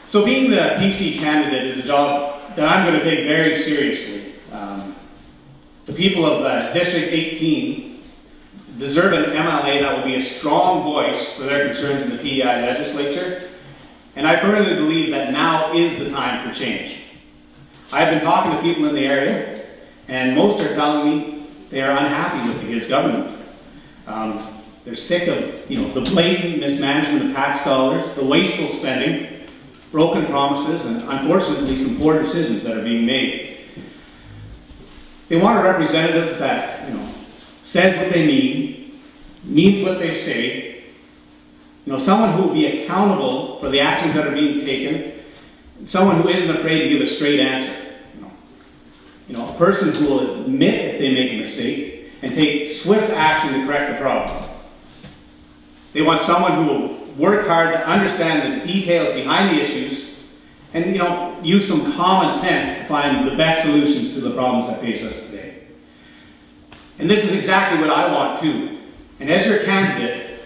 So being the PC candidate is a job that I'm going to take very seriously. The people of District 18 deserve an MLA that will be a strong voice for their concerns in the PEI legislature, and I firmly believe that now is the time for change. I've been talking to people in the area, and most are telling me they are unhappy with the GIZ government. They're sick of the blatant mismanagement of tax dollars, the wasteful spending, broken promises, and unfortunately some poor decisions that are being made. They want a representative that says what they mean, means what they say, someone who will be accountable for the actions that are being taken, someone who isn't afraid to give a straight answer. A person who will admit if they make a mistake and take swift action to correct the problem. They want someone who will work hard to understand the details behind the issues and use some common sense to find the best solutions to the problems that face us today. And this is exactly what I want too. And as your candidate,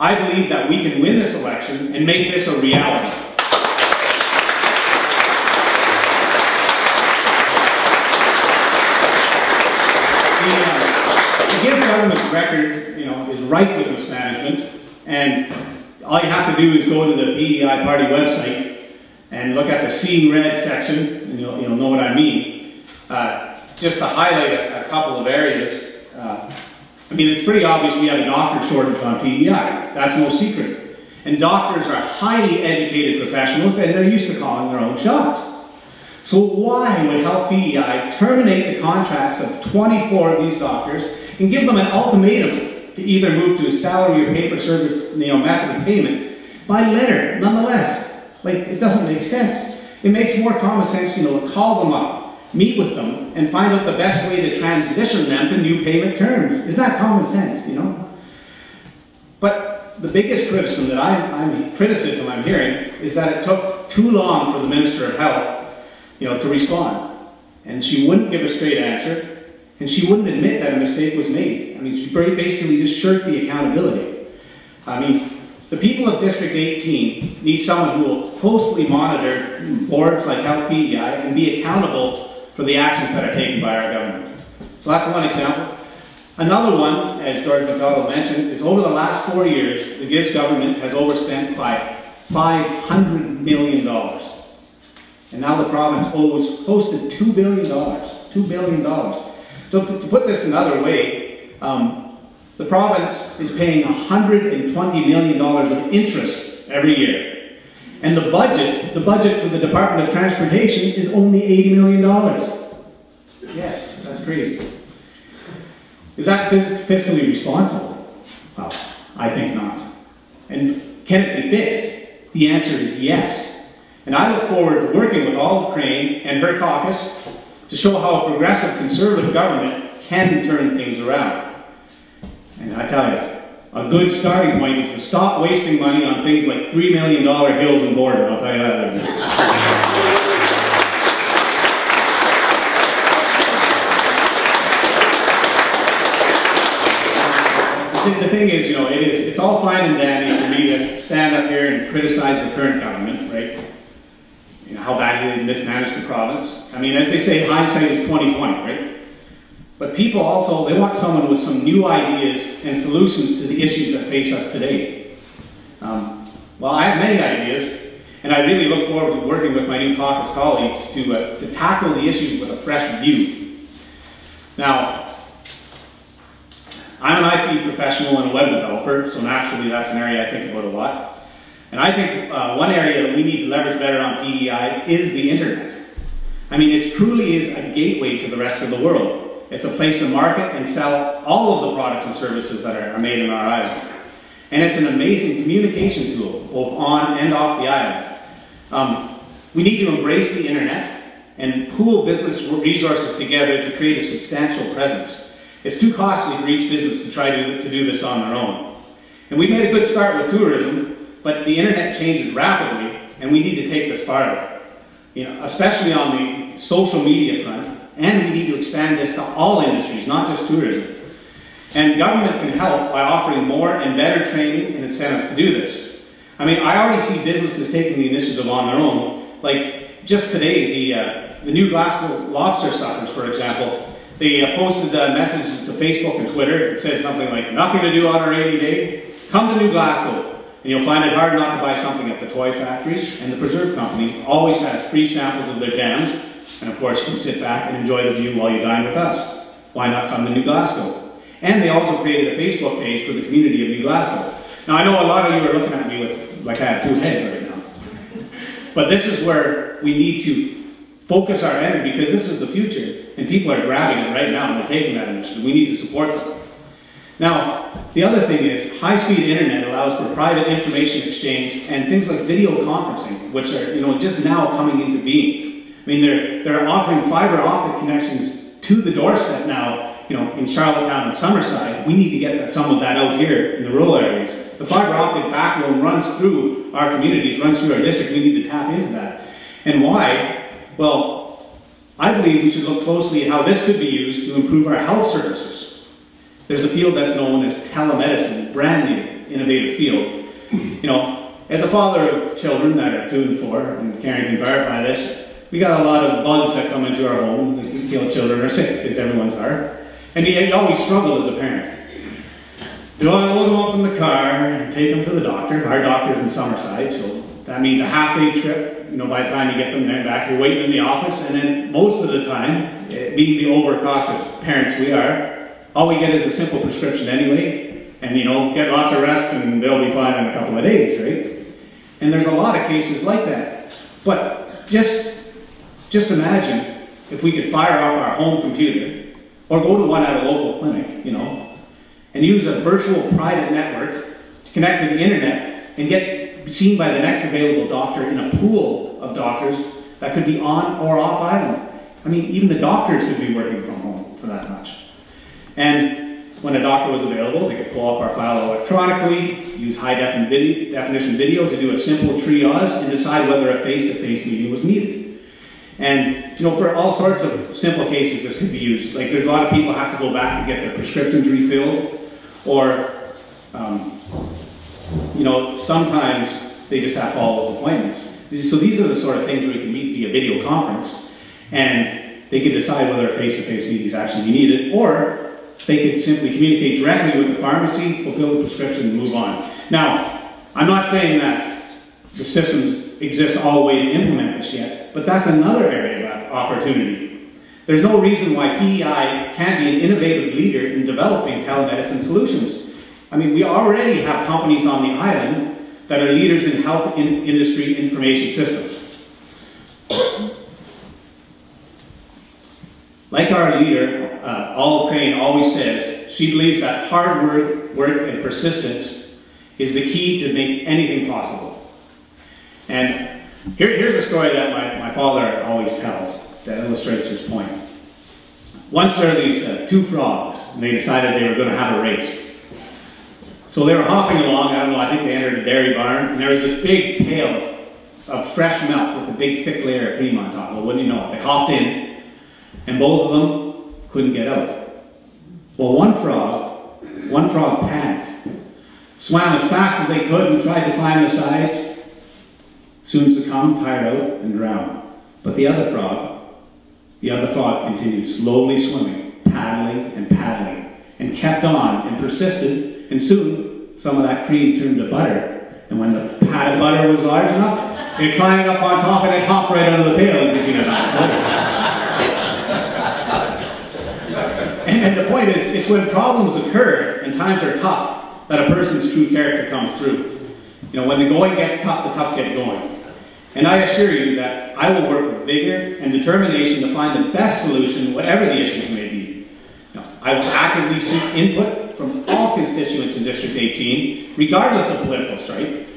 I believe that we can win this election and make this a reality. The GIZ government's record, is rife with mismanagement, and all you have to do is go to the PEI party website and look at the Seeing Red section, and you'll know what I mean. Just to highlight a couple of areas, it's pretty obvious we have a doctor shortage on PEI. That's no secret. And doctors are highly educated professionals, and they're used to calling their own shots. So why would Health PEI terminate the contracts of 24 of these doctors and give them an ultimatum to either move to a salary or paper service method of payment by letter, nonetheless? It doesn't make sense. It makes more common sense, to call them up, meet with them, and find out the best way to transition them to new payment terms. Isn't that common sense, But the biggest criticism that I'm hearing is that it took too long for the Minister of Health, to respond. And she wouldn't give a straight answer, and she wouldn't admit that a mistake was made. She basically just shirked the accountability. The people of District 18 need someone who will closely monitor boards like Health PEI and be accountable for the actions that are taken by our government. So that's one example. Another one, as George McDonald mentioned, is over the last 4 years, the GIZ government has overspent by $500 million. And now the province owes close to $2 billion. $2 billion. So to put this another way, the province is paying $120 million of interest every year. And the budget for the Department of Transportation is only $80 million. Yes, that's crazy. Is that fiscally responsible? Well, I think not. And can it be fixed? The answer is yes. And I look forward to working with Olive Crane and her caucus to show how a progressive conservative government can turn things around. And I tell you, a good starting point is to stop wasting money on things like $3 million hills and border. I'll tell you that. The thing is, it's all fine and dandy for me to stand up here and criticize the current government, right? How badly they mismanaged the province. As they say, hindsight is 20/20, right? But people also, they want someone with some new ideas and solutions to the issues that face us today. Well, I have many ideas, and I really look forward to working with my new caucus colleagues to tackle the issues with a fresh view. Now, I'm an IT professional and a web developer, so naturally that's an area I think about a lot. And I think one area that we need to leverage better on PEI is the internet. It truly is a gateway to the rest of the world. It's a place to market and sell all of the products and services that are made in our island. And it's an amazing communication tool, both on and off the island. We need to embrace the internet and pool business resources together to create a substantial presence. It's too costly for each business to try to do this on their own. And we made a good start with tourism, but the internet changes rapidly, and we need to take this farther. Especially on the social media front, and we need to expand this to all industries, not just tourism. And government can help by offering more and better training and incentives to do this. I mean, I already see businesses taking the initiative on their own. Like, just today, the New Glasgow lobster suckers, for example, they posted messages to Facebook and Twitter. It said something like, nothing to do on a rainy day, come to New Glasgow. And you'll find it hard not to buy something at the toy factory. And the preserve company always has free samples of their jams. And of course, you can sit back and enjoy the view while you dine with us. Why not come to New Glasgow? And they also created a Facebook page for the community of New Glasgow. Now, I know a lot of you are looking at me with, like I have two heads right now. But this is where we need to focus our energy, because this is the future. And people are grabbing it right now and they're taking that initiative. We need to support them. Now, the other thing is, high-speed internet allows for private information exchange and things like video conferencing, which are, just now coming into being. I mean, they're offering fiber optic connections to the doorstep now, in Charlottetown and Summerside. We need to get some of that out here in the rural areas. The fiber optic backbone runs through our communities, runs through our district. We need to tap into that. And why? Well, I believe we should look closely at how this could be used to improve our health services. There's a field that's known as telemedicine, brand new, innovative field. As a father of children that are 2 and 4, and Karen can verify this, we got a lot of bugs that come into our home. We feel children are sick, because everyone's are. And you always struggle as a parent. Do I load them up in the car and take them to the doctor? Our doctor's in Summerside, so that means a half-day trip. By the time you get them there and back, you're waiting in the office, and then most of the time, being the overcautious parents we are, all we get is a simple prescription anyway, and get lots of rest and they'll be fine in a couple of days, right? And there's a lot of cases like that. But just imagine if we could fire up our home computer, or go to one at a local clinic, and use a virtual private network to connect to the internet and get seen by the next available doctor in a pool of doctors that could be on or off island. I mean, even the doctors could be working from home for that much. And when a doctor was available, they could pull up our file electronically, use high-definition video to do a simple triage and decide whether a face-to-face meeting was needed. And, for all sorts of simple cases this could be used. Like, there's a lot of people have to go back and get their prescriptions refilled, or, sometimes they just have follow-up appointments. So these are the sort of things where you can meet via video conference, and they could decide whether a face-to-face meeting is actually needed, or they could simply communicate directly with the pharmacy, fulfill the prescription, and move on. Now, I'm not saying that the systems exist all the way to implement this yet, but that's another area of opportunity. There's no reason why PEI can't be an innovative leader in developing telemedicine solutions. I mean, we already have companies on the island that are leaders in health industry information systems. Like our leader, Olive Crane always says, she believes that hard work and persistence is the key to make anything possible. And here's a story that my father always tells that illustrates his point. Once there were these 2 frogs, and they decided they were going to have a race. So they were hopping along, I don't know, I think they entered a dairy barn, and there was this big pail of fresh milk with a big thick layer of cream on top. Well, wouldn't you know it? They hopped in, and both of them couldn't get out. Well, one frog panicked, swam as fast as they could and tried to climb the sides, soon succumbed, tired out, and drowned. But the other frog continued slowly swimming, paddling, and kept on and persisted, and soon some of that cream turned to butter. And when the pat of butter was large enough, it climbed up on top and it hopped right out of the pail and became a nice And the point is, it's when problems occur and times are tough that a person's true character comes through. When the going gets tough, the tough get going. And I assure you that I will work with vigor and determination to find the best solution, whatever the issues may be. I will actively seek input from all constituents in District 18, regardless of political stripe,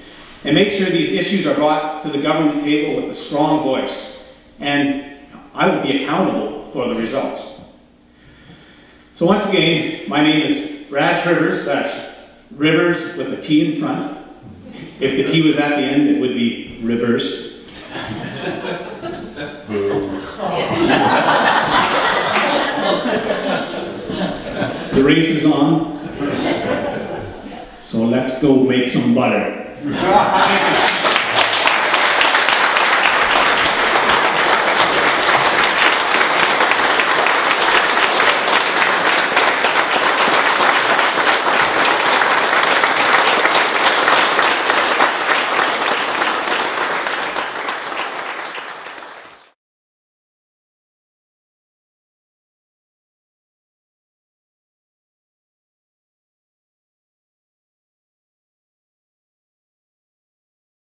and make sure these issues are brought to the government table with a strong voice. And I will be accountable for the results. So once again, my name is Brad Trivers, that's Rivers with a T in front. If the T was at the end, it would be Rivers. The race is on, so let's go make some butter. Thank you.